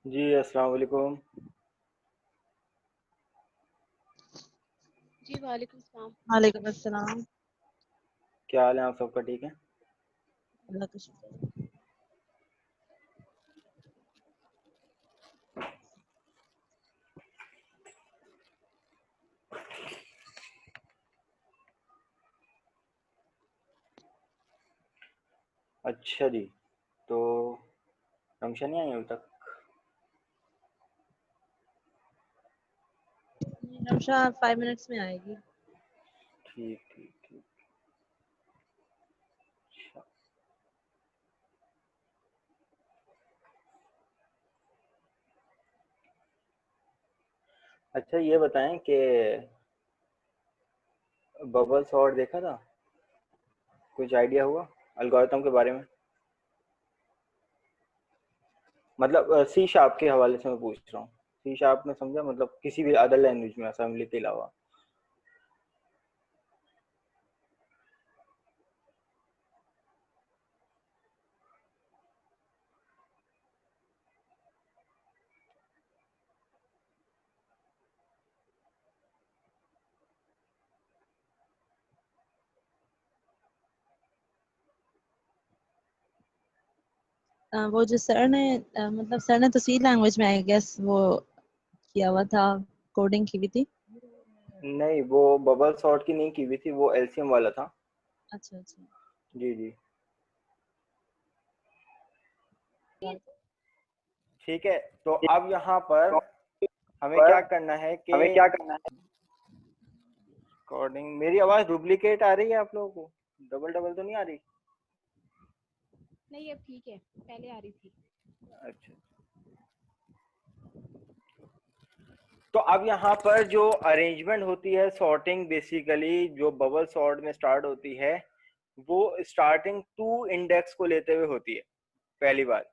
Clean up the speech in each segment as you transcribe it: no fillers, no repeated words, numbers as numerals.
जी अस्सलाम वालेकुम। जी वालेकुम सलाम। वालेकुम अस्सलाम। क्या हाल है आप सबका? ठीक है। अल्लाह का शुक्र। अच्छा जी, तो फंक्शन नहीं आई अभी तक? नौशा 5 मिनट्स में आएगी। ठीक ठीक ठीक। अच्छा अच्छा, ये बताएं कि बबल सॉर्ट देखा था? कुछ आइडिया हुआ अलगोरिथम के बारे में? मतलब सी शार्प के हवाले से मैं पूछ रहा हूँ। सी शार्प में समझा, मतलब किसी भी अदर लैंग्वेज में असेंबली के अलावा। वो जो सर ने मतलब सर ने तो सी लैंग्वेज में आई गेस वो किया हुआ था, कोडिंग की हुई थी। नहीं, वो बबल सॉर्ट की नहीं की हुई थी, वो एलसीएम वाला था। अच्छा अच्छा। जी जी। ठीक है, तो अब यहाँ पर हमें क्या करना है कि हमें क्या करना है? रिकॉर्डिंग, मेरी आवाज़ डुप्लीकेट आ रही है आप लोगों को? डबल डबल तो नहीं आ रही? नहीं, अब ठीक है, पहले आ रही थी। अच्छा, तो अब यहाँ पर जो अरेंजमेंट होती है सॉर्टिंग, बेसिकली जो बबल सॉर्ट में स्टार्ट होती है वो स्टार्टिंग टू इंडेक्स को लेते हुए होती है, पहली बात।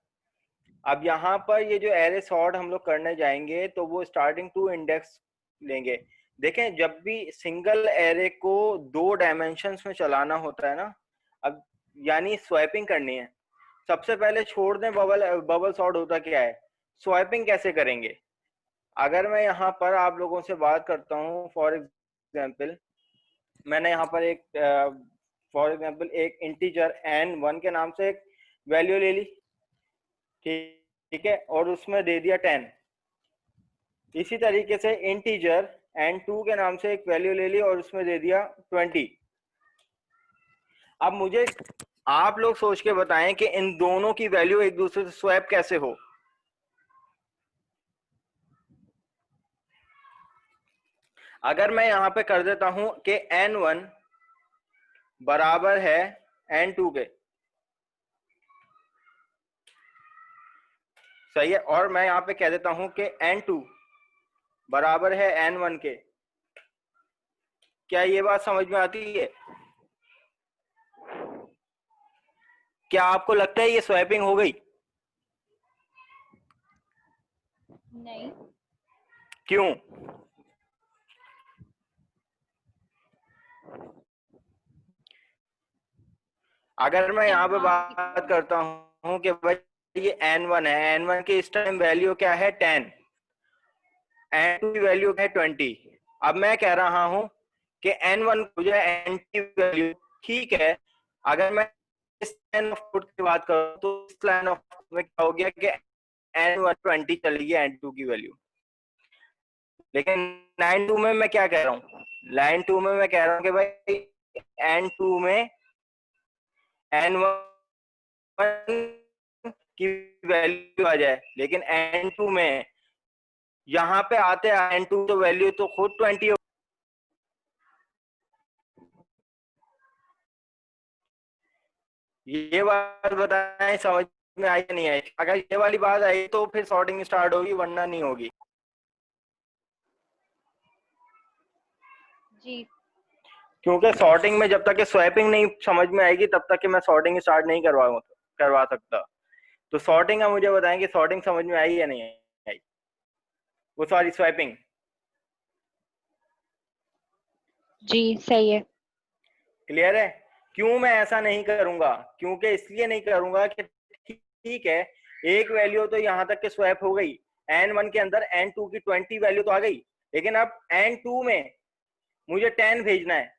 अब यहाँ पर ये जो एरे सॉर्ट हम लोग करने जाएंगे तो वो स्टार्टिंग टू इंडेक्स लेंगे। देखें, जब भी सिंगल एरे को दो डायमेंशंस में चलाना होता है ना, अब यानी स्वैपिंग करनी है, सबसे पहले छोड़ दें बबल बबल सॉर्ट होता क्या है, स्वैपिंग कैसे करेंगे। अगर मैं यहाँ पर आप लोगों से बात करता हूँ, फॉर एग्जाम्पल मैंने यहाँ पर एक फॉर एग्जाम्पल एक इंटीजर n1 के नाम से एक वैल्यू ले ली, ठीक है, और उसमें दे दिया 10। इसी तरीके से इंटीजर n2 के नाम से एक वैल्यू ले ली और उसमें दे दिया 20। अब मुझे आप लोग सोच के बताएं कि इन दोनों की वैल्यू एक दूसरे से स्वैप कैसे हो। अगर मैं यहां पे कर देता हूं कि n1 बराबर है n2 के, सही है, और मैं यहां पे कह देता हूं कि n2 बराबर है n1 के, क्या ये बात समझ में आती है? क्या आपको लगता है ये स्वैपिंग हो गई? नहीं। क्यों? अगर मैं यहाँ पे हाँ, बात करता हूँ कि भाई ये n1 है, n1 की इस टाइम वैल्यू क्या है 10, n2 की वैल्यू क्या है 20। अब मैं कह रहा हूँ कि n1 को जो है n की वैल्यू, ठीक है, अगर मैं इस लाइन ऑफ कोड की बात करूँ तो इस लाइन ऑफ कोड में क्या हो गया कि n1 20 चली गई n2 की वैल्यू। लेकिन लाइन 2 में मैं क्या कह रहा हूँ, लाइन 2 में मैं कह रहा हूँ कि भाई n2 में n1 की वैल्यू आ जाए, लेकिन n2 में यहाँ पे आते n2 तो वैल्यू तो खुद 20 हो। ये बात बताएं, समझ में आई या नहीं आई? अगर ये वाली बात आई तो फिर सॉर्टिंग स्टार्ट होगी, वरना नहीं होगी। जी। क्योंकि सॉर्टिंग में जब तक कि स्वैपिंग नहीं समझ में आएगी तब तक कि मैं सॉर्टिंग स्टार्ट नहीं करवा सकता। तो सॉर्टिंग का मुझे बताएं कि सॉर्टिंग समझ में आई या नहीं आई, वो सॉरी स्वैपिंग। जी सही है। क्लियर है? क्यों मैं ऐसा नहीं करूंगा? क्योंकि इसलिए नहीं करूंगा कि ठीक है, एक वैल्यू तो यहाँ तक के स्वैप हो गई, n1 के अंदर n2 की 20 वैल्यू तो आ गई, लेकिन अब n2 में मुझे 10 भेजना है,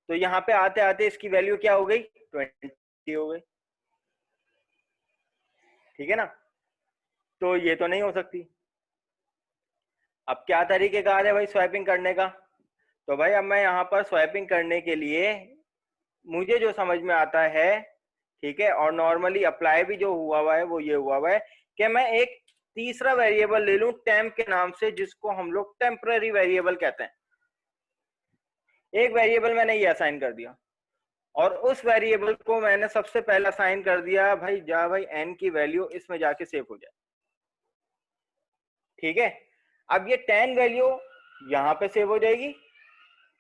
तो यहाँ पे आते आते इसकी वैल्यू क्या हो गई, 20 हो गई। ठीक है ना, तो ये तो नहीं हो सकती। अब क्या तरीकेकार है भाई स्वैपिंग करने का? तो भाई अब मैं यहाँ पर स्वैपिंग करने के लिए मुझे जो समझ में आता है, ठीक है, और नॉर्मली अप्लाई भी जो हुआ है वो ये हुआ है कि मैं एक तीसरा वेरिएबल ले लूं टेम्प के नाम से, जिसको हम लोग टेम्पररी वेरिएबल कहते हैं। एक वेरिएबल मैंने ये असाइन कर दिया, और उस वेरिएबल को मैंने सबसे पहले असाइन कर दिया भाई, जा भाई n की वैल्यू इसमें जाके सेव हो जाए। ठीक है, अब ये 10 वैल्यू यहाँ पे सेव हो जाएगी,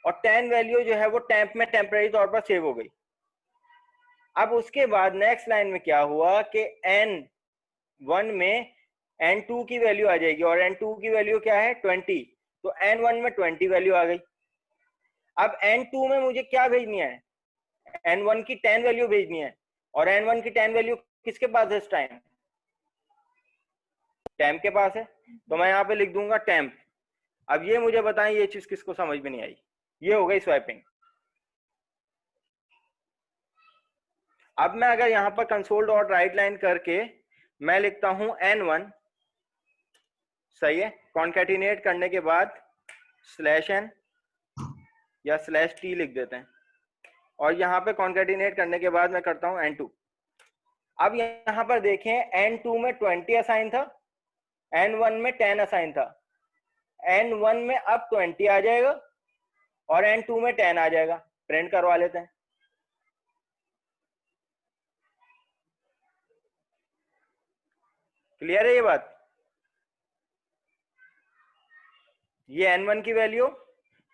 और 10 वैल्यू जो है वो टेम्प में टेम्पररी तौर पर सेव हो गई। अब उसके बाद नेक्स्ट लाइन में क्या हुआ कि n1 में n2 की वैल्यू आ जाएगी, और n2 की वैल्यू क्या है, 20, तो n1 में 20 वैल्यू आ गई। अब n2 में मुझे क्या भेजनी है, n1 की 10 वैल्यू भेजनी है, और n1 की 10 वैल्यू किसके पास है इस टाइम, टेम्प के पास है, तो मैं यहाँ पे लिख दूंगा टेम्प। अब ये मुझे बताएं ये चीज किसको समझ में नहीं आई? ये हो गई स्वैपिंग। अब मैं अगर यहाँ पर कंसोल डॉट राइट लाइन करके मैं लिखता हूं n1, सही है, कॉन्केटिनेट करने के बाद /n या /t लिख देते हैं, और यहाँ पे कॉन्केटिनेट करने के बाद मैं करता हूं n2। अब यहाँ पर देखें n2 में 20 असाइन था, n1 में 10 असाइन था, n1 में अब 20 आ जाएगा और n2 में 10 आ जाएगा। प्रिंट करवा लेते हैं। क्लियर है ये बात? ये n1 की वैल्यू,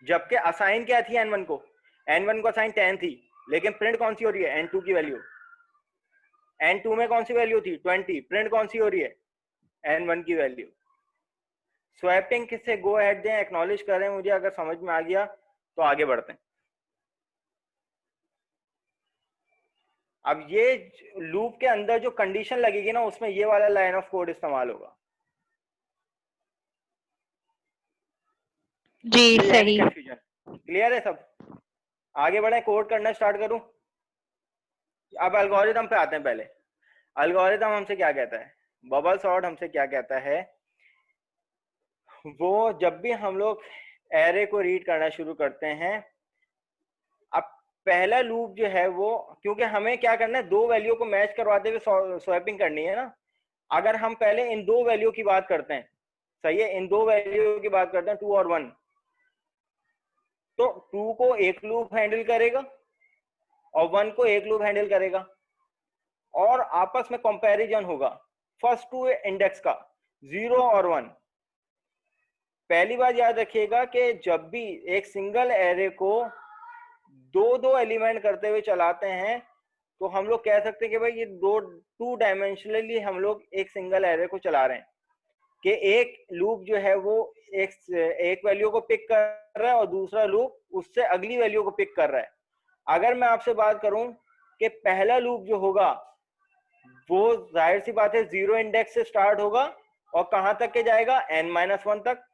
जबकि असाइन क्या थी n1 को, n1 को असाइन 10 थी, लेकिन प्रिंट कौन सी हो रही है, n2 की वैल्यू। n2 में कौन सी वैल्यू थी, 20, प्रिंट कौन सी हो रही है, n1 की वैल्यू। स्वैपिंग किससे गो अहेड दें, एक्नॉलेज करें मुझे, अगर समझ में आ गया तो आगे बढ़ते हैं। अब ये लूप के अंदर जो कंडीशन लगेगी ना, उसमें ये वाला लाइन ऑफ कोड इस्तेमाल होगा। जी सही। कंफ्यूजन क्लियर है सब? आगे बढ़े, कोड करना स्टार्ट करूं? अब एल्गोरिथम पे आते हैं। पहले एल्गोरिथम हमसे क्या कहता है, बबल सॉर्ट हमसे क्या कहता है, वो जब भी हम लोग एरे को रीड करना शुरू करते हैं, अब पहला लूप जो है वो, क्योंकि हमें क्या करना है, दो वैल्यू को मैच करवाते हुए स्वैपिंग करनी है ना। अगर हम पहले इन दो वैल्यू की बात करते हैं, सही है, इन दो वैल्यू की बात करते हैं 2 और 1, तो 2 को एक लूप हैंडल करेगा और 1 को एक लूप हैंडल करेगा, और आपस में कंपैरिजन होगा फर्स्ट टू इंडेक्स का, 0 और 1। पहली बात याद रखिएगा कि जब भी एक सिंगल एरे को दो दो एलिमेंट करते हुए चलाते हैं, तो हम लोग कह सकते हैं कि भाई ये दो 2 डायमेंशनली हम लोग एक सिंगल एरे को चला रहे हैं, कि एक लूप जो है वो एक वैल्यू को पिक कर रहा है और दूसरा लूप उससे अगली वैल्यू को पिक कर रहा है। अगर मैं आपसे बात करूं कि पहला लूप जो होगा वो जाहिर सी बात है 0 इंडेक्स से स्टार्ट होगा और कहां तक के जाएगा, n-1 तक,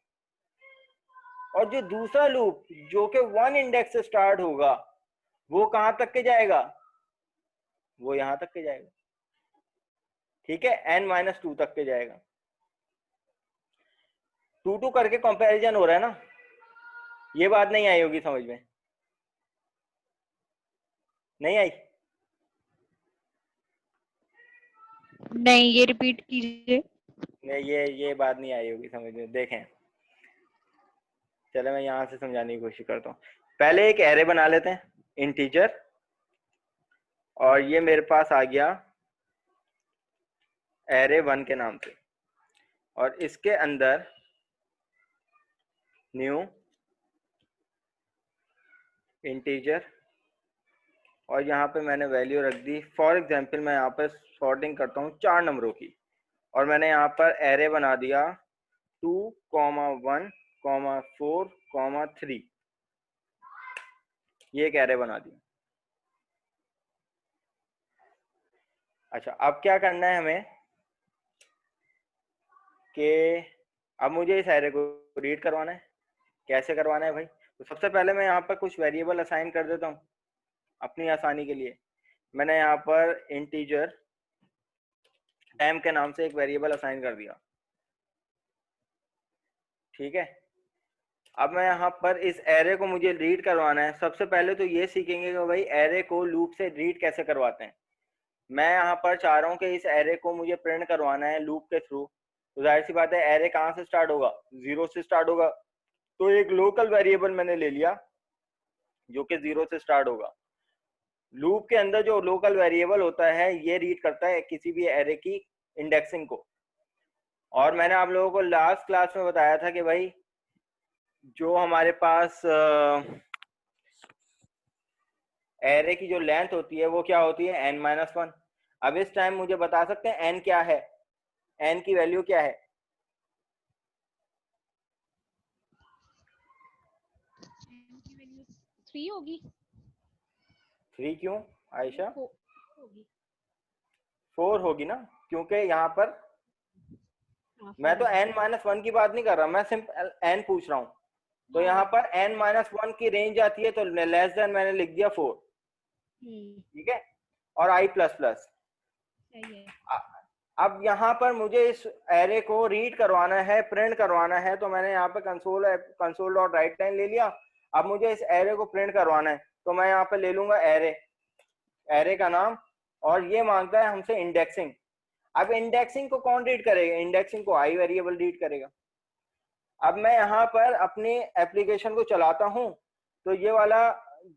और जो दूसरा लूप जो कि 1 इंडेक्स से स्टार्ट होगा वो कहां तक के जाएगा, वो यहां तक के जाएगा। ठीक है, n-2 तक के जाएगा। 2 करके कंपैरिजन हो रहा है ना, ये बात नहीं आई होगी समझ में, नहीं आई? नहीं, ये रिपीट कीजिए। नहीं, ये बात नहीं आई होगी समझ में। देखें, चलो मैं यहां से समझाने की कोशिश करता हूँ। पहले एक एरे बना लेते हैं इंटीजर, और ये मेरे पास आ गया एरे 1 के नाम से, और इसके अंदर न्यू इंटीजर, और यहाँ पे मैंने वैल्यू रख दी, फॉर एग्जांपल मैं यहाँ पर सॉर्टिंग करता हूँ 4 नंबरों की, और मैंने यहाँ पर एरे बना दिया 2, 1, 4, 3, ये एक एरे बना दिया। अच्छा, अब क्या करना है हमें कि अब मुझे इस एरे को रीड करवाना है। कैसे करवाना है भाई? तो सबसे पहले मैं यहाँ पर कुछ वेरिएबल असाइन कर देता हूँ अपनी आसानी के लिए। मैंने यहाँ पर इंटीजर टाइम के नाम से एक वेरिएबल असाइन कर दिया, ठीक है। अब मैं यहाँ पर इस एरे को मुझे रीड करवाना है। सबसे पहले तो ये सीखेंगे कि भाई एरे को लूप से रीड कैसे करवाते हैं। मैं यहाँ पर चाह रहा हूँ कि इस एरे को मुझे प्रिंट करवाना है लूप के थ्रू। तो जाहिर सी बात है एरे कहाँ से स्टार्ट होगा? 0 से स्टार्ट होगा। तो एक लोकल वेरिएबल मैंने ले लिया जो कि 0 से स्टार्ट होगा। लूप के अंदर जो लोकल वेरिएबल होता है ये रीड करता है किसी भी एरे की इंडेक्सिंग को। और मैंने आप लोगों को लास्ट क्लास में बताया था कि भाई जो हमारे पास एरे की जो लेंथ होती है वो क्या होती है? n-1। अब इस टाइम मुझे बता सकते हैं n क्या है? n की वैल्यू क्या है? n की वैल्यू 3 होगी। 3 क्यों आयशा? होगी 4 होगी ना, क्योंकि यहाँ पर हाँ, मैं तो 4 n-1 की बात नहीं कर रहा, मैं सिर्फ n पूछ रहा हूँ। तो यहाँ पर n-1 की रेंज आती है तो लेस देन मैंने लिख दिया 4, ठीक है। और i प्लस प्लस। सही है। अब यहाँ पर मुझे इस एरे को रीड करवाना है, प्रिंट करवाना है, तो मैंने यहाँ पे कंसोल डॉट राइट लाइन ले लिया। अब मुझे इस एरे को प्रिंट करवाना है तो मैं यहाँ पे ले लूंगा एरे का नाम, और ये मांगता है हमसे इंडेक्सिंग। अब इंडेक्सिंग को कौन रीड करेगा? इंडेक्सिंग को आई वेरिएबल रीड करेगा। अब मैं यहाँ पर अपनी एप्लीकेशन को चलाता हूँ तो ये वाला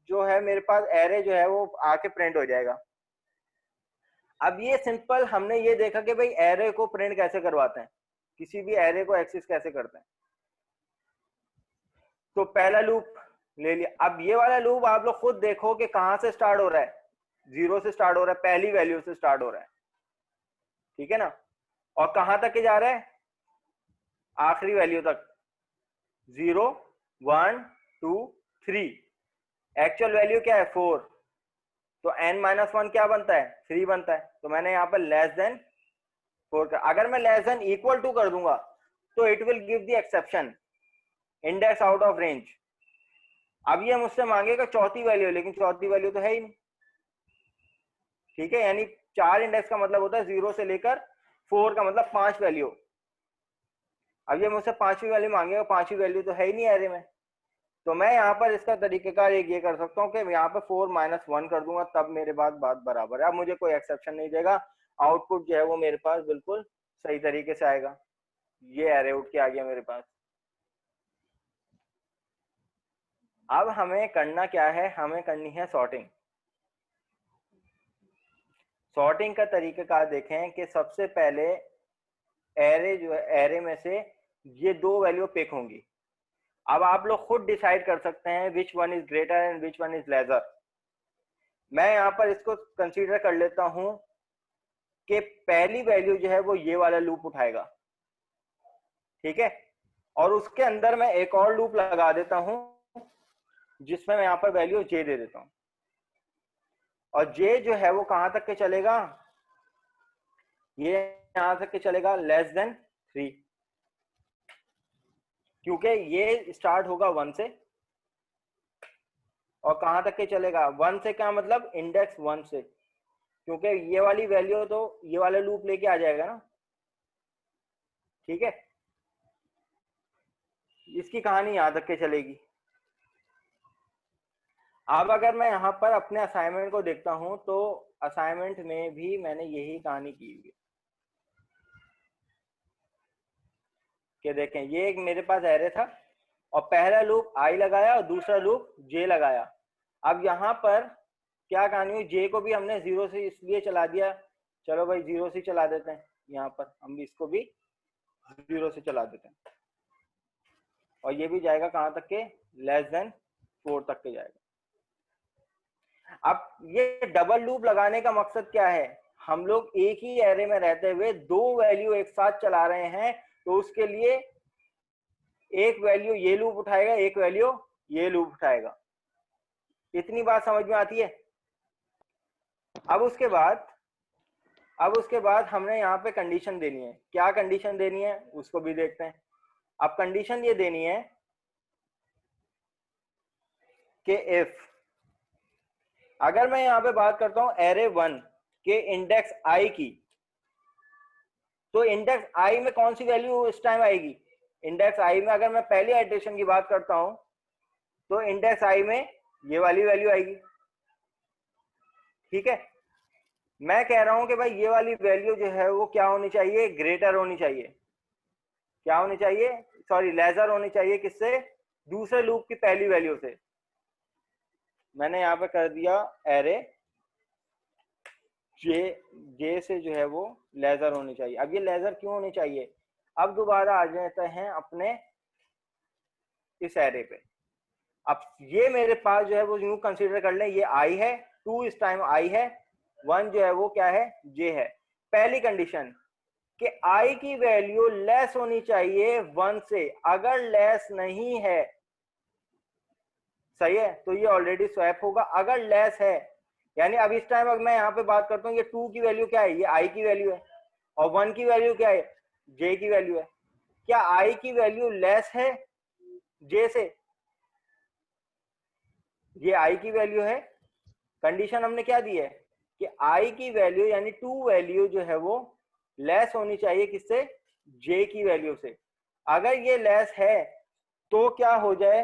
जो है मेरे पास एरे जो है वो आके प्रिंट हो जाएगा। अब ये सिंपल हमने ये देखा कि भाई एरे को प्रिंट कैसे करवाते हैं, किसी भी एरे को एक्सेस कैसे करते हैं। तो पहला लूप ले लिया। अब ये वाला लूप आप लोग खुद देखो कि कहां से स्टार्ट हो रहा है। 0 से स्टार्ट हो रहा है, पहली वैल्यू से स्टार्ट हो रहा है, ठीक है ना। और कहां तक के जा रहा है? आखिरी वैल्यू तक, 0 1 2 3। एक्चुअल वैल्यू क्या है? 4। तो n-1 क्या बनता है? 3 बनता है। तो मैंने यहाँ पर लेस देन 4 का, अगर मैं लेस देन इक्वल टू कर दूंगा तो it will give the exception index out of range. अब ये मुझसे मांगेगा चौथी वैल्यू, लेकिन चौथी वैल्यू तो है ही नहीं, ठीक है। यानी 4 इंडेक्स का मतलब होता है 0 से लेकर 4 का मतलब 5 वैल्यू। अब ये मुझसे 5वीं वैल्यू मांगेगा, 5वीं वैल्यू तो है ही नहीं एरे में। तो मैं यहाँ पर इसका तरीकेकार एक ये कर सकता हूँ कि यहाँ पर 4-1 कर दूंगा, तब मेरे बात बराबर है। अब मुझे कोई एक्सेप्शन नहीं देगा, आउटपुट जो है वो मेरे पास बिल्कुल सही तरीके से आएगा। ये एरे उठ के आ गया मेरे पास। अब हमें करना क्या है? हमें करनी है सॉर्टिंग। सॉर्टिंग का तरीकेकार देखें कि सबसे पहले एरे जो है, एरे में से ये 2 वैल्यू पिक होंगी। अब आप लोग खुद डिसाइड कर सकते हैं which one is greater and which one is lesser. मैं यहाँ पर इसको कंसीडर कर लेता हूं कि पहली वैल्यू जो है वो ये वाला लूप उठाएगा, ठीक है। और उसके अंदर मैं एक और लूप लगा देता हूं जिसमें मैं यहाँ पर वैल्यू जे दे देता हूं। और जे जो है वो कहां तक के चलेगा? ये यहां तक के चलेगा लेस देन 3, क्योंकि ये स्टार्ट होगा 1 से। और कहां तक के चलेगा? 1 से, क्या मतलब? इंडेक्स 1 से, क्योंकि ये वाली वैल्यू तो ये वाला लूप लेके आ जाएगा ना, ठीक है। इसकी कहानी यहां तक के चलेगी। अब अगर मैं यहाँ पर अपने असाइनमेंट को देखता हूं तो असाइनमेंट में भी मैंने यही कहानी की हुई है कि देखें ये एक मेरे पास एरे था और पहला लूप आई लगाया और दूसरा लूप जे लगाया। अब यहाँ पर क्या कहानी हुई? जे को भी हमने 0 से इसलिए चला दिया, चलो भाई 0 से चला देते हैं, यहाँ पर हम भी इसको भी 0 से चला देते हैं। और ये भी जाएगा कहाँ तक के? लेस देन 4 तक के जाएगा। अब ये डबल लूप लगाने का मकसद क्या है? हम लोग एक ही एरे में रहते हुए 2 वैल्यू एक साथ चला रहे हैं, तो उसके लिए एक वैल्यू ये लूप उठाएगा, एक वैल्यू ये लूप उठाएगा। इतनी बात समझ में आती है? अब उसके बाद हमने यहाँ पे कंडीशन देनी है। क्या कंडीशन देनी है उसको भी देखते हैं। अब कंडीशन ये देनी है कि इफ, अगर मैं यहां पे बात करता हूं एरे 1 के इंडेक्स आई की, तो इंडेक्स आई में कौन सी वैल्यू इस टाइम आएगी? इंडेक्स आई में अगर मैं पहली आइटरेशन की बात करता हूं तो इंडेक्स आई में ये वाली वैल्यू आएगी। ठीक है, मैं कह रहा हूं कि भाई ये वाली वैल्यू जो है वो क्या होनी चाहिए? ग्रेटर होनी चाहिए। क्या होनी चाहिए? सॉरी, लेसर होनी चाहिए किससे? दूसरे लूप की पहली वैल्यू से। मैंने यहां पे कर दिया एरे जे से जो है वो लेजर होनी चाहिए। अब ये लेजर क्यों होनी चाहिए? अब दोबारा आ जाते हैं अपने इस एरे पे। अब ये मेरे पास जो है वो यूं कंसीडर कर लें, ये आई है, 2 इस टाइम आई है, 1 जो है वो क्या है? जे है। पहली कंडीशन कि आई की वैल्यू लेस होनी चाहिए 1 से। अगर लेस नहीं है, सही है, तो ये ऑलरेडी स्वैप होगा। अगर लेस है, यानी अब इस टाइम अगर मैं यहाँ पे बात करता हूँ, ये 2 की वैल्यू क्या है? ये आई की वैल्यू है, और 1 की वैल्यू क्या है? जे की वैल्यू है। क्या आई की वैल्यू लेस है जे से? ये आई की वैल्यू है। कंडीशन हमने क्या दी है कि आई की वैल्यू यानी 2 वैल्यू जो है वो लेस होनी चाहिए किससे? जे की वैल्यू से। अगर ये लेस है तो क्या हो जाए?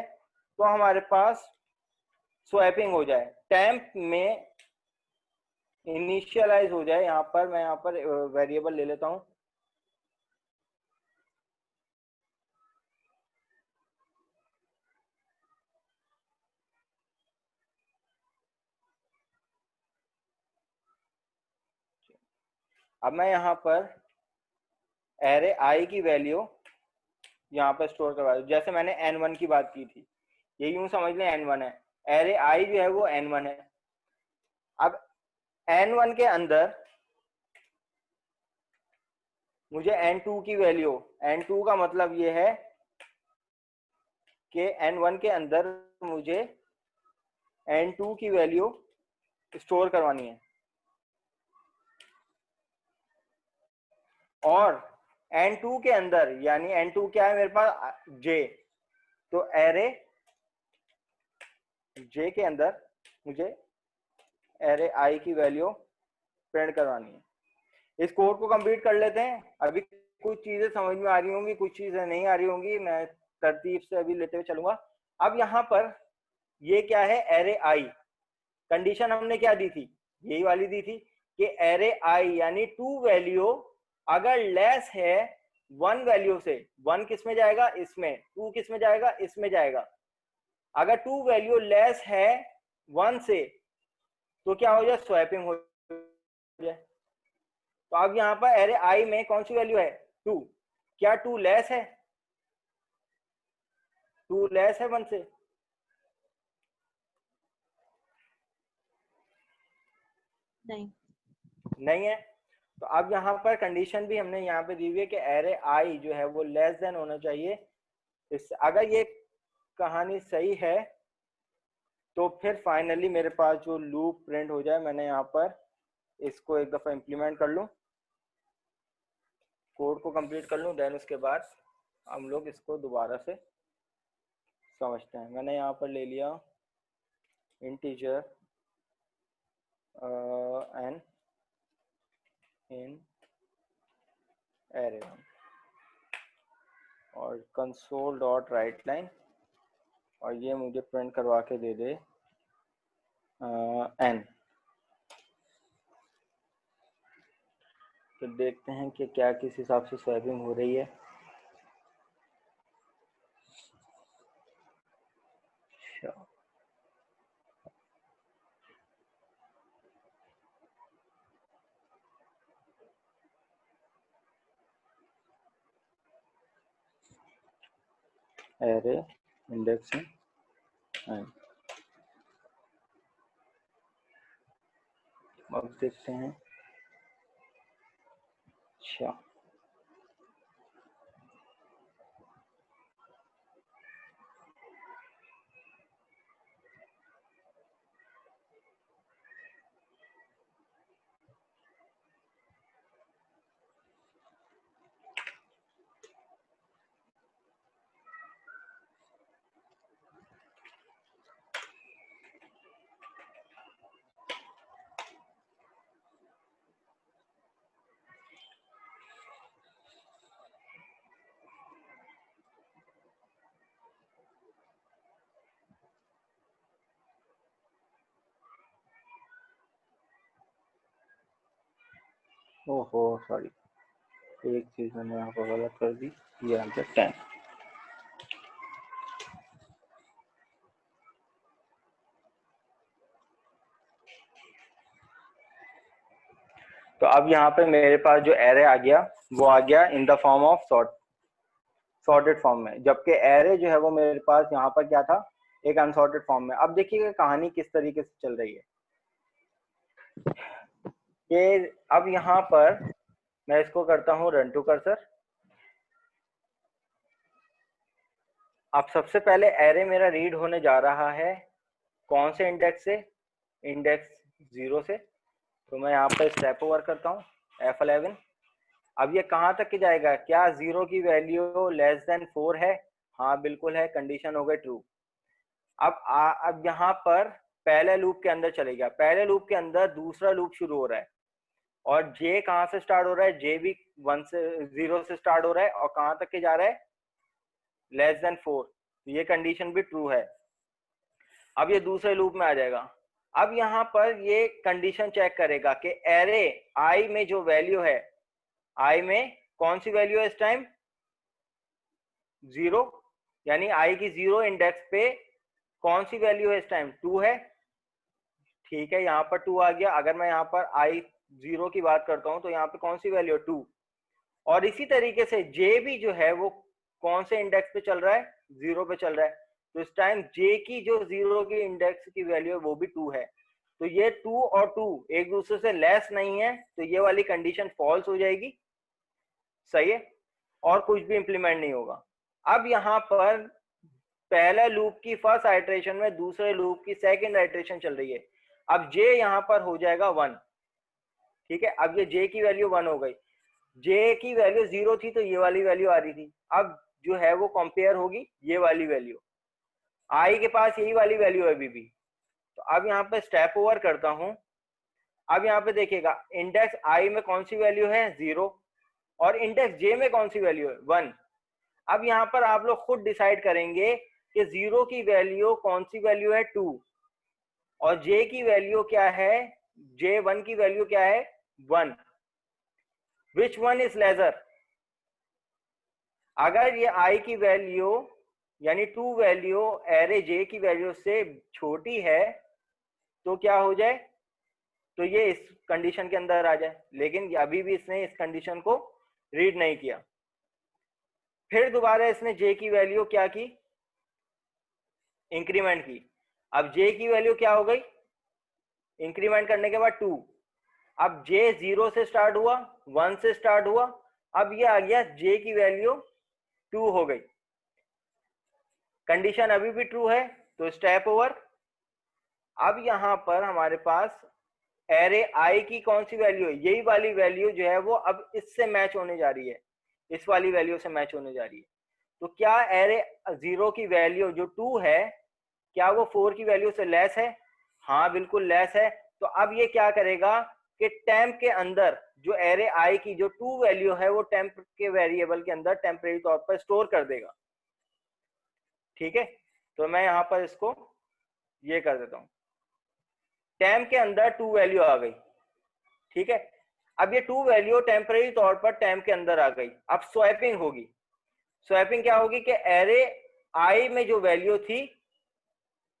तो हमारे पास स्वैपिंग हो जाए, टेम्प में इनिशियलाइज हो जाए। यहां पर मैं यहां पर वेरिएबल ले लेता हूं, अब मैं यहां पर एरे आई की वैल्यू यहाँ पर स्टोर करवा दूं। जैसे मैंने n1 की बात की थी, ये यूं समझ लें n1 है, एरे आई जो है वो n1 है। अब n1 के अंदर मुझे n2 की वैल्यू, n2 का मतलब ये है कि n1 के अंदर मुझे n2 की वैल्यू स्टोर करवानी है, और n2 के अंदर यानी n2 क्या है मेरे पास? j। तो एरे j के अंदर मुझे एरे i की वैल्यू प्रिंट करवानी है। इस कोड को कंप्लीट कर लेते हैं। अभी कुछ चीजें समझ में आ रही होंगी, कुछ चीजें नहीं आ रही होंगी, मैं तरतीब से अभी लेते हुए चलूंगा। अब यहाँ पर ये क्या है? एरे आई। कंडीशन हमने क्या दी थी? यही वाली दी थी कि एरे आई यानी 2 वैल्यू अगर लेस है 1 वैल्यू से, 1 किस में जाएगा? इसमें। 2 किस में जाएगा? इसमें जाएगा। अगर 2 वैल्यू लेस है 1 से तो क्या हो जाए? स्वैपिंग हो जाए। तो अब यहाँ पर एरे आई में कौन सी वैल्यू है? 2। क्या 2 लेस है? 2 लेस है 1 से? नहीं। नहीं है। तो अब यहाँ पर कंडीशन भी हमने यहाँ पे दी हुई है कि एरे आई जो है वो लेस देन होना चाहिए इससे। अगर ये कहानी सही है तो फिर फाइनली मेरे पास जो लूप प्रिंट हो जाए। मैंने यहाँ पर इसको एक दफा इम्प्लीमेंट कर लूँ, कोड को कंप्लीट कर लूँ, देन उसके बाद हम लोग इसको दोबारा से समझते हैं। मैंने यहाँ पर ले लिया इंटीजर n इन एरे और कंसोल डॉट राइट लाइन, और ये मुझे प्रिंट करवा के दे दे n। तो देखते हैं कि क्या किस हिसाब से स्वैपिंग हो रही है। अच्छा, एरे इंडेक्सिंग n। अब देखते हैं। अच्छा, ओहो सॉरी, एक चीज मैंने यहाँ पर गलत कर दी, ये आंसर 10। तो अब यहाँ पे मेरे पास जो एरे आ गया वो आ गया in the form of sorted form में, जबकि एरे जो है वो मेरे पास यहाँ पर क्या था, एक अनसॉर्टेड फॉर्म में। अब देखिए कहानी किस तरीके से चल रही है कि अब यहाँ पर मैं इसको करता हूँ रन टू कर्सर। अब सबसे पहले एरे मेरा रीड होने जा रहा है कौन से इंडेक्स से, इंडेक्स 0 से। तो मैं यहाँ पर स्टेप ओवर करता हूँ F11। अब ये कहाँ तक के जाएगा, क्या 0 की वैल्यू लेस देन 4 है, हाँ बिल्कुल है, कंडीशन हो गई ट्रू। अब यहाँ पर पहले लूप के अंदर चलेगा, पहले लूप के अंदर दूसरा लूप शुरू हो रहा है और जे कहाँ से स्टार्ट हो रहा है, जे भी 0 से स्टार्ट हो रहा है और कहाँ तक के जा रहा है, लेस देन 4। ये कंडीशन भी ट्रू है। अब ये दूसरे लूप में आ जाएगा। अब यहाँ पर ये कंडीशन चेक करेगा कि एरे आई में जो वैल्यू है, आई में कौन सी वैल्यू है इस टाइम, 0, यानी आई की 0 इंडेक्स पे कौन सी वैल्यू है इस टाइम, 2 है। ठीक है, यहाँ पर 2 आ गया। अगर मैं यहाँ पर आई 0 की बात करता हूँ तो यहाँ पे कौन सी वैल्यू है, 2। और इसी तरीके से जे भी जो है वो कौन से इंडेक्स पे चल रहा है, 0 पे चल रहा है। तो इस टाइम जे की जो 0 की इंडेक्स की वैल्यू है वो भी 2 है। तो ये 2 और 2 एक दूसरे से लेस नहीं है, तो ये वाली कंडीशन फॉल्स हो जाएगी, सही है, और कुछ भी इंप्लीमेंट नहीं होगा। अब यहाँ पर पहला लूप की फर्स्ट आइटरेशन में दूसरे लूप की सेकंड आइटरेशन चल रही है। अब जे यहाँ पर हो जाएगा 1। ठीक है, अब ये जे की वैल्यू 1 हो गई, जे की वैल्यू 0 थी तो ये वाली वैल्यू आ रही थी। अब जो है वो कंपेयर होगी ये वाली वैल्यू, आई के पास यही वाली वैल्यू है अभी भी। तो अब यहाँ पे स्टेप ओवर करता हूं। अब यहाँ पे देखिएगा इंडेक्स आई में कौन सी वैल्यू है, 0, और इंडेक्स जे में कौन सी वैल्यू है, 1। अब यहाँ पर आप लोग खुद डिसाइड करेंगे कि 0 की वैल्यू कौन सी वैल्यू है, 2, और जे की वैल्यू क्या है, J1 की वैल्यू क्या है, 1। विच वन इज लेसर, अगर ये आई की वैल्यू यानी 2 वैल्यू एरे जे की वैल्यू से छोटी है तो क्या हो जाए, तो ये इस कंडीशन के अंदर आ जाए। लेकिन अभी भी इसने इस कंडीशन को रीड नहीं किया। फिर दोबारा इसने जे की वैल्यू क्या की, इंक्रीमेंट की। अब जे की वैल्यू क्या हो गई, इंक्रीमेंट करने के बाद 2। अब जे 0 से स्टार्ट हुआ, 1 से स्टार्ट हुआ, अब ये आ गया जे की वैल्यू 2 हो गई। कंडीशन अभी भी ट्रू है, तो स्टेप ओवर। अब यहां पर हमारे पास एरे आई की कौन सी वैल्यू है, यही वाली वैल्यू जो है वो अब इससे मैच होने जा रही है, इस वाली वैल्यू से मैच होने जा रही है। तो क्या एरे 0 की वैल्यू जो 2 है, क्या वो 4 की वैल्यू से लेस है, हाँ बिल्कुल लेस है। तो अब ये क्या करेगा कि टेम्प के अंदर जो एरे आई की जो 2 वैल्यू है वो टेम्प के वेरिएबल के अंदर टेम्परेरी तौर पर स्टोर कर देगा। ठीक है, तो मैं यहां पर इसको ये कर देता हूं, टेम्प के अंदर 2 वैल्यू आ गई। ठीक है, अब ये 2 वैल्यू टेम्परेरी तौर पर टेम्प के अंदर आ गई। अब स्वैपिंग होगी। स्वैपिंग क्या होगी कि एरे आई में जो वैल्यू थी,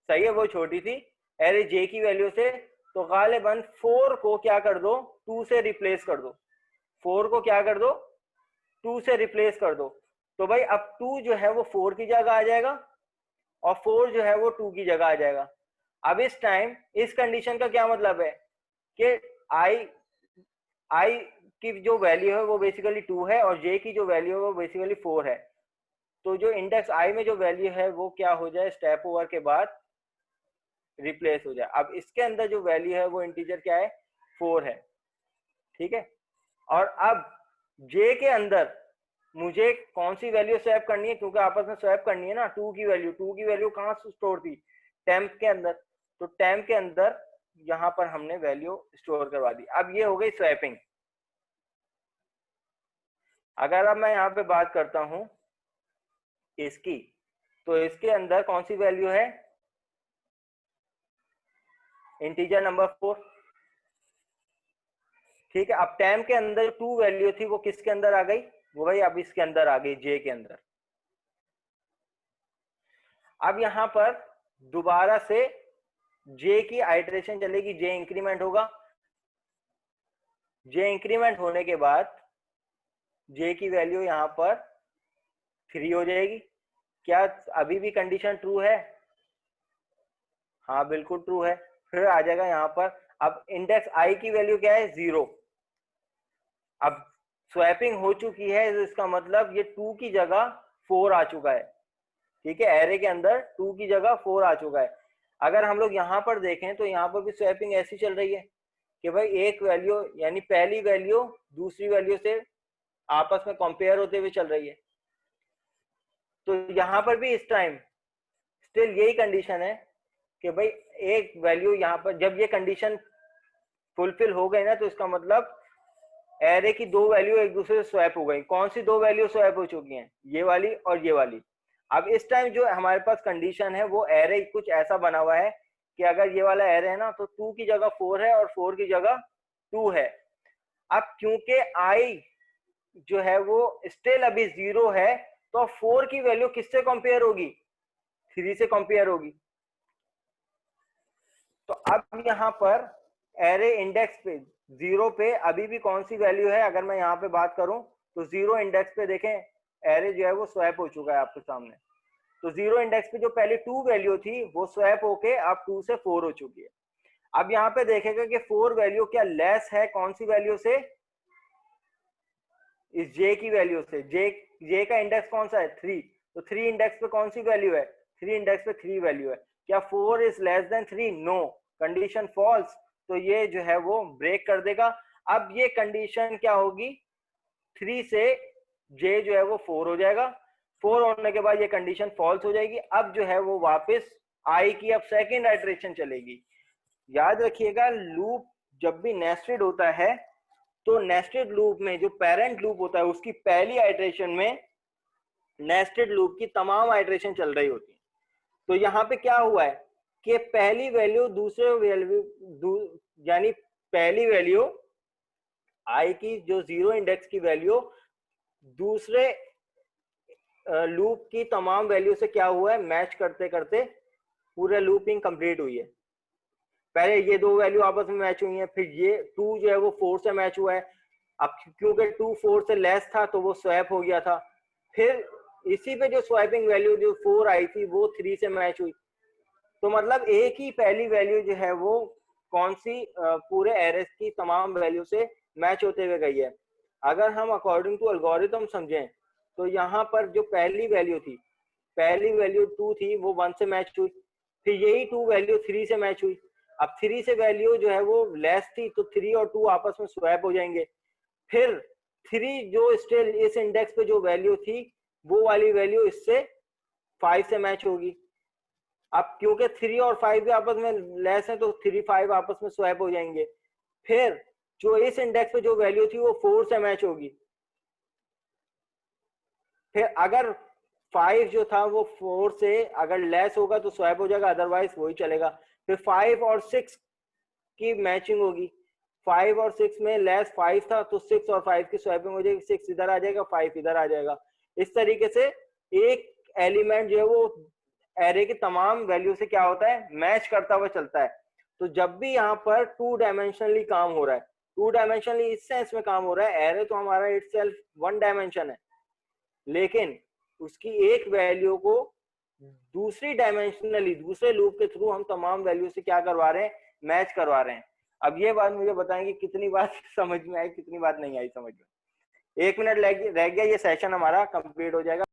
सही है, वो छोटी थी एरे जे की वैल्यू से, तो गालिबन 4 को क्या कर दो, 2 से रिप्लेस कर दो। 4 को क्या कर दो, 2 से रिप्लेस कर दो। तो भाई अब 2 जो है वो 4 की जगह आ जाएगा और 4 जो है वो 2 की जगह आ जाएगा। अब इस टाइम इस कंडीशन का क्या मतलब है कि आई की जो वैल्यू है वो बेसिकली 2 है और जे की जो वैल्यू है वो बेसिकली 4 है। तो जो इंडेक्स आई में जो वैल्यू है वो क्या हो जाए, स्टेप ओवर के बाद रिप्लेस हो जाए। अब इसके अंदर जो वैल्यू है वो इंटीजर क्या है, 4 है। ठीक है, और अब जे के अंदर मुझे कौन सी वैल्यू स्वैप करनी है, क्योंकि आपस में स्वैप करनी है ना। 2 की वैल्यू कहाँ स्टोर थी, टेम्प के अंदर। तो टेम्प के अंदर यहाँ पर हमने वैल्यू स्टोर करवा दी। अब ये हो गई स्वैपिंग। अगर अब मैं यहाँ पे बात करता हूं इसकी, तो इसके अंदर कौन सी वैल्यू है, इंटीजर नंबर 4। ठीक है, अब टेम के अंदर 2 वैल्यू थी वो किसके अंदर आ गई, वो भाई अब इसके अंदर आ गई, जे के अंदर। अब यहां पर दोबारा से जे की आइटरेशन चलेगी, जे इंक्रीमेंट होगा, जे इंक्रीमेंट होने के बाद जे की वैल्यू यहां पर 3 हो जाएगी। क्या अभी भी कंडीशन ट्रू है, हाँ बिल्कुल ट्रू है। फिर आ जाएगा यहाँ पर, अब इंडेक्स आई की वैल्यू क्या है, 0। अब स्वैपिंग हो चुकी है, तो इसका मतलब ये 2 की जगह 4 आ चुका है। ठीक है, एरे के अंदर 2 की जगह 4 आ चुका है। अगर हम लोग यहाँ पर देखें तो यहाँ पर भी स्वैपिंग ऐसी चल रही है कि भाई एक वैल्यू यानी पहली वैल्यू दूसरी वैल्यू से आपस में कंपेयर होते हुए चल रही है। तो यहाँ पर भी इस टाइम स्टिल यही कंडीशन है कि भाई एक वैल्यू यहाँ पर, जब ये कंडीशन फुलफिल हो गई ना, तो इसका मतलब एरे की 2 वैल्यू एक दूसरे से स्वैप हो गई। कौन सी 2 वैल्यू स्वैप हो चुकी हैं, ये वाली और ये वाली। अब इस टाइम जो हमारे पास कंडीशन है वो एरे कुछ ऐसा बना हुआ है कि अगर ये वाला एरे है ना, तो 2 की जगह 4 है और 4 की जगह 2 है। अब क्योंकि आई जो है वो स्टिल अभी 0 है, तो 4 की वैल्यू किससे कंपेयर होगी, 3 से कंपेयर होगी। तो अब यहाँ पर एरे इंडेक्स पे 0 पे अभी भी कौन सी वैल्यू है, अगर मैं यहाँ पे बात करूं तो 0 इंडेक्स पे देखें एरे जो है वो स्वैप हो चुका है आपके सामने। तो 0 इंडेक्स पे जो पहले 2 वैल्यू थी वो स्वैप होके अब 2 से 4 हो चुकी है। अब यहाँ पे देखेगा कि 4 वैल्यू क्या लेस है कौन सी वैल्यू से, इस जे की वैल्यू से। जे का इंडेक्स कौन सा है, 3। तो 3 इंडेक्स पे कौन सी वैल्यू है, 3 इंडेक्स पे 3 वैल्यू है। क्या 4 is less than 3, no, condition false. तो ये जो है वो ब्रेक कर देगा। अब ये कंडीशन क्या होगी, 3 से जे जो है वो 4 हो जाएगा। 4 होने के बाद ये कंडीशन फॉल्स हो जाएगी। अब जो है वो वापस आई की अब सेकेंड आइटरेशन चलेगी। याद रखिएगा लूप जब भी नेस्टेड होता है तो नेस्टेड लूप में जो पेरेंट लूप होता है उसकी पहली आइटरेशन में नेस्टेड लूप की तमाम आइटरेशन चल रही होती है। तो यहाँ पे क्या हुआ है कि पहली वैल्यू दूसरे वैल्यू यानी पहली वैल्यू आई की जो 0 इंडेक्स की वैल्यू दूसरे लूप की तमाम वैल्यू से क्या हुआ है, मैच करते करते पूरा लूपिंग कंप्लीट हुई है। पहले ये 2 वैल्यू आपस में मैच हुई है, फिर ये 2 जो है वो 4 से मैच हुआ है। अब क्योंकि 2 4 से लेस था तो वो स्वैप हो गया था। फिर इसी पे जो स्वैपिंग वैल्यू जो 4 आई थी वो 3 से मैच हुई। तो मतलब एक ही पहली वैल्यू जो है वो कौन सी पूरे एरेस की तमाम वैल्यू से मैच होते हुए गई है। अगर हम अकॉर्डिंग टू एल्गोरिथम समझें तो यहाँ पर जो पहली वैल्यू थी, पहली वैल्यू 2 थी वो 1 से मैच हुई, फिर यही 2 वैल्यू 3 से मैच हुई। अब 3 से वैल्यू जो है वो लेस थी तो 3 और 2 आपस में स्वैप हो जाएंगे। फिर 3 जो स्टिल इस इंडेक्स पे जो वैल्यू थी वो वाली वैल्यू इससे 5 से मैच होगी। अब क्योंकि 3 और 5 भी आपस में लेस है तो 3 5 आपस में स्वैप हो जाएंगे। फिर जो इस इंडेक्स पे जो वैल्यू थी वो 4 से मैच होगी। फिर अगर 5 जो था वो 4 से अगर लेस होगा तो स्वैप हो जाएगा, अदरवाइज वही चलेगा। फिर 5 और 6 की मैचिंग होगी। 5 और 6 में लेस 5 था तो 6 और 5 की स्वैपिंग हो जाएगी, 6 इधर आ जाएगा 5 इधर आ जाएगा। इस तरीके से एक एलिमेंट जो है वो एरे की तमाम वैल्यू से क्या होता है, मैच करता हुआ चलता है। तो जब भी यहाँ पर 2 डायमेंशनली काम हो रहा है, 2 डायमेंशनली इस सेंस में काम हो रहा है, एरे तो हमारा इटसेल्फ 1 डायमेंशन है, लेकिन उसकी एक वैल्यू को दूसरी डायमेंशनली दूसरे लूप के थ्रू हम तमाम वैल्यू से क्या करवा रहे हैं, मैच करवा रहे हैं। अब ये बात मुझे बताएंगे कितनी बात समझ में आई, कितनी बात नहीं आई समझ में। 1 मिनट रह गया, ये सेशन हमारा कंप्लीट हो जाएगा।